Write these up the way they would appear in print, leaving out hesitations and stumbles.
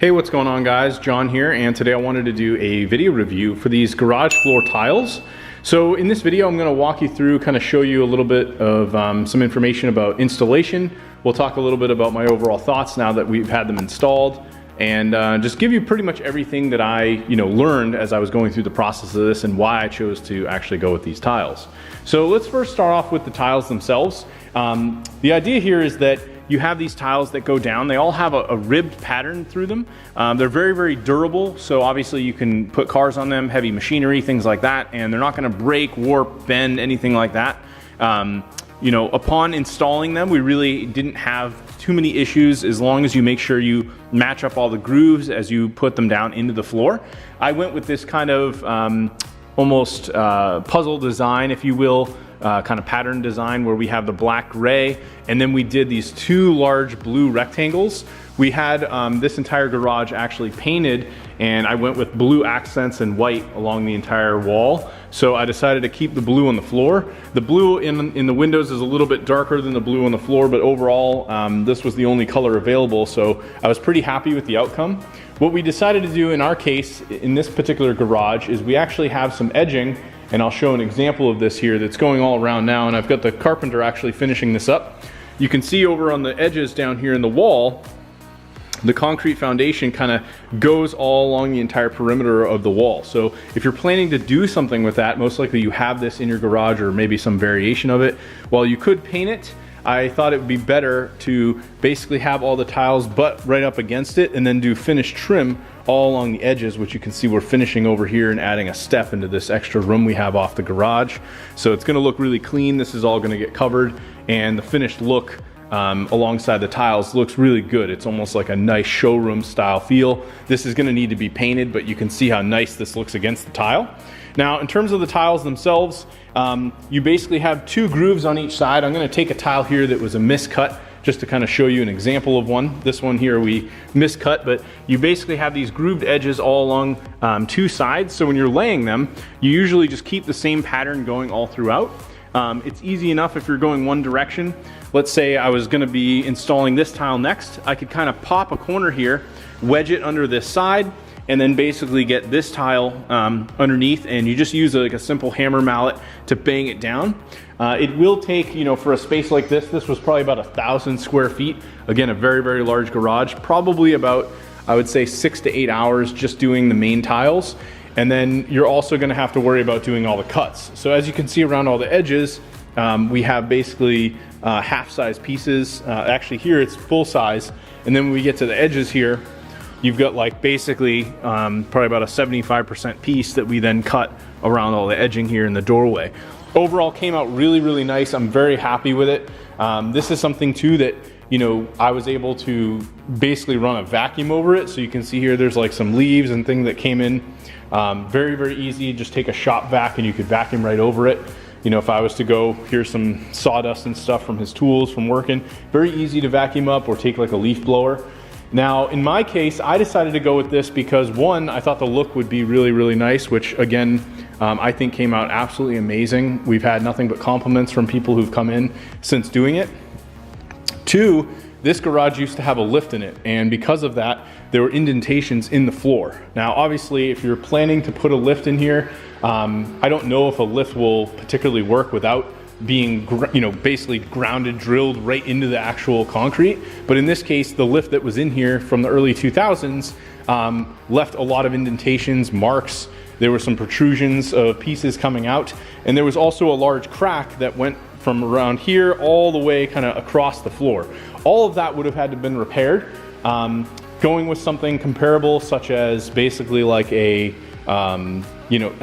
Hey, what's going on guys? John here, and today I wanted to do a video review for these garage floor tiles. So in this video I'm going to walk you through, kind of show you a little bit of some information about installation. We'll talk a little bit about my overall thoughts now that we've had them installed, and just give you pretty much everything that I learned as I was going through the process of this and why I chose to actually go with these tiles. So let's first start off with the tiles themselves. The idea here is that you have these tiles that go down. They all have a ribbed pattern through them. They're very, very durable. So obviously you can put cars on them, heavy machinery, things like that, and they're not gonna break, warp, bend, anything like that. Upon installing them, we really didn't have too many issues as long as you make sure you match up all the grooves as you put them down into the floor. I went with this kind of almost puzzle design, if you will, kind of pattern design where we have the black gray, and then we did these two large blue rectangles. We had this entire garage actually painted, and I went with blue accents and white along the entire wall. So I decided to keep the blue on the floor. The blue in the windows is a little bit darker than the blue on the floor, but overall this was the only color available, so I was pretty happy with the outcome. What we decided to do in our case, in this particular garage, is we actually have some edging, and I'll show an example of this here that's going all around now, and I've got the carpenter actually finishing this up. You can see over on the edges down here in the wall, the concrete foundation kind of goes all along the entire perimeter of the wall. So if you're planning to do something with that, most likely you have this in your garage or maybe some variation of it. While you could paint it, I thought it would be better to basically have all the tiles butt right up against it and then do finished trim all along the edges, which you can see we're finishing over here and adding a step into this extra room we have off the garage. So it's gonna look really clean. This is all gonna get covered, and the finished look alongside the tiles looks really good. It's almost like a nice showroom style feel. This is gonna need to be painted, but you can see how nice this looks against the tile. Now, in terms of the tiles themselves, you basically have two grooves on each side. I'm gonna take a tile here that was a miscut just to kind of show you an example of one. This one here we miscut, but you basically have these grooved edges all along two sides. So when you're laying them, you usually just keep the same pattern going all throughout. It's easy enough if you're going one direction. Let's say I was gonna be installing this tile next. I could kind of pop a corner here, wedge it under this side, and then basically get this tile underneath, and you just use like a simple hammer mallet to bang it down. It will take, for a space like this was probably about 1,000 square feet. Again, a very, very large garage, probably about, I would say 6 to 8 hours just doing the main tiles. And then you're also gonna have to worry about doing all the cuts. So as you can see around all the edges, we have basically half-size pieces. Actually here it's full size. And then when we get to the edges here, you've got like basically probably about a 75% piece that we then cut around all the edging here in the doorway. Overall came out really, really nice. I'm very happy with it. This is something too that I was able to basically run a vacuum over it. So you can see here there's like some leaves and things that came in. Very, very easy. Just take a shop vac and you could vacuum right over it. If I was to go, here's some sawdust and stuff from his tools from working. Very easy to vacuum up, or take like a leaf blower. Now, in my case, I decided to go with this because one, I thought the look would be really, really nice, which again, I think came out absolutely amazing. We've had nothing but compliments from people who've come in since doing it. Two, this garage used to have a lift in it, and because of that, there were indentations in the floor. Now, obviously, if you're planning to put a lift in here, I don't know if a lift will particularly work without being basically grounded, drilled right into the actual concrete. But in this case, the lift that was in here from the early 2000s left a lot of indentations, marks. There were some protrusions of pieces coming out, and there was also a large crack that went from around here all the way kind of across the floor. All of that would have had to have been repaired. Going with something comparable, such as basically like a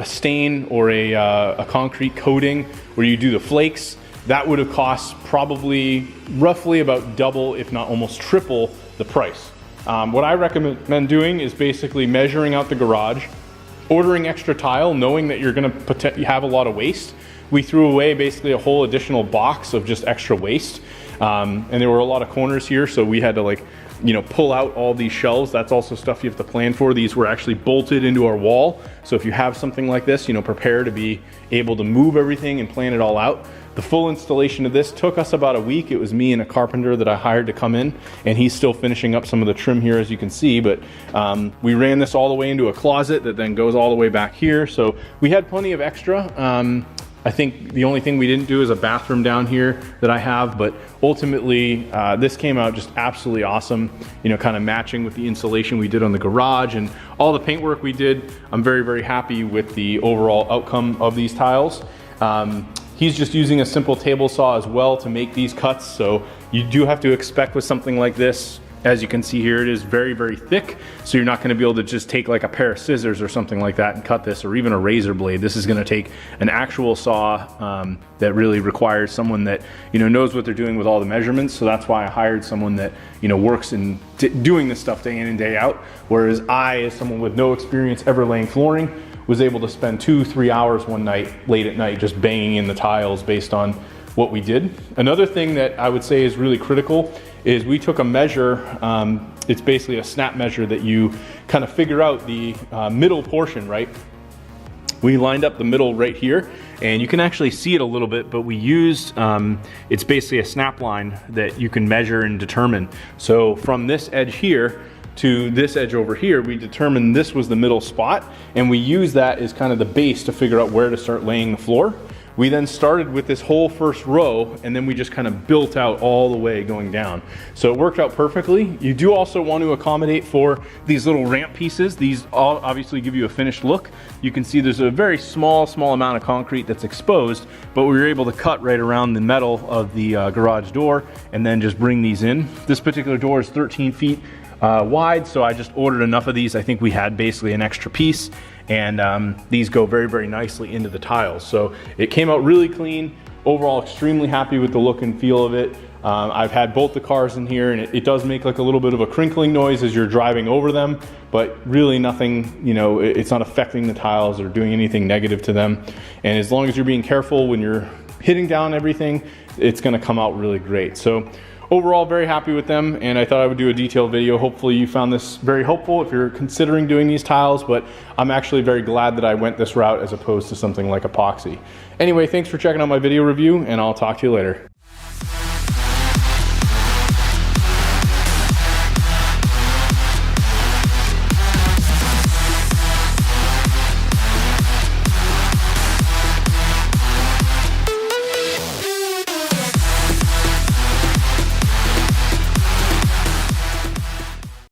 stain or a concrete coating where you do the flakes, that would have cost probably roughly about double, if not almost triple the price. What I recommend doing is basically measuring out the garage, ordering extra tile, knowing that you're gonna have a lot of waste. We threw away basically a whole additional box of just extra waste. And there were a lot of corners here, so we had to like you know, pull out all these shelves. That's also stuff you have to plan for. These were actually bolted into our wall. So if you have something like this, you know, prepare to be able to move everything and plan it all out. The full installation of this took us about a week. It was me and a carpenter that I hired to come in, and he's still finishing up some of the trim here, as you can see, but we ran this all the way into a closet that then goes all the way back here. So we had plenty of extra. I think the only thing we didn't do is a bathroom down here that I have, but ultimately this came out just absolutely awesome, you know, kind of matching with the insulation we did on the garage and all the paintwork we did. I'm very, very happy with the overall outcome of these tiles. He's just using a simple table saw as well to make these cuts, so you do have to expect with something like this, as you can see here, it is very, very thick, so you're not going to be able to just take like a pair of scissors or something like that and cut this, or even a razor blade. This is going to take an actual saw that really requires someone that, you know, knows what they're doing with all the measurements. So that's why I hired someone that, you know, works in doing this stuff day in and day out, whereas I, as someone with no experience ever laying flooring, was able to spend 2-3 hours one night, late at night, just banging in the tiles based on what we did. Another thing that I would say is really critical is we took a measure, it's basically a snap measure that you kind of figure out the middle portion, right? We lined up the middle right here, and you can actually see it a little bit, but we used, it's basically a snap line that you can measure and determine. So from this edge here to this edge over here, we determined this was the middle spot, and we use that as kind of the base to figure out where to start laying the floor. We then started with this whole first row, and then we just kind of built out all the way going down. So it worked out perfectly. You do also want to accommodate for these little ramp pieces. These all obviously give you a finished look. You can see there's a very small amount of concrete that's exposed, but we were able to cut right around the metal of the garage door and then just bring these in. This particular door is 13 feet wide, so I just ordered enough of these. I think we had basically an extra piece, and these go very, very nicely into the tiles. So it came out really clean. Overall, extremely happy with the look and feel of it. I've had both the cars in here, and it does make like a little bit of a crinkling noise as you're driving over them, but really nothing, you know, it's not affecting the tiles or doing anything negative to them. And as long as you're being careful when you're hitting down everything, it's gonna come out really great. So overall, very happy with them, and I thought I would do a detailed video. Hopefully you found this very helpful if you're considering doing these tiles, but I'm actually very glad that I went this route as opposed to something like epoxy. Anyway, thanks for checking out my video review, and I'll talk to you later.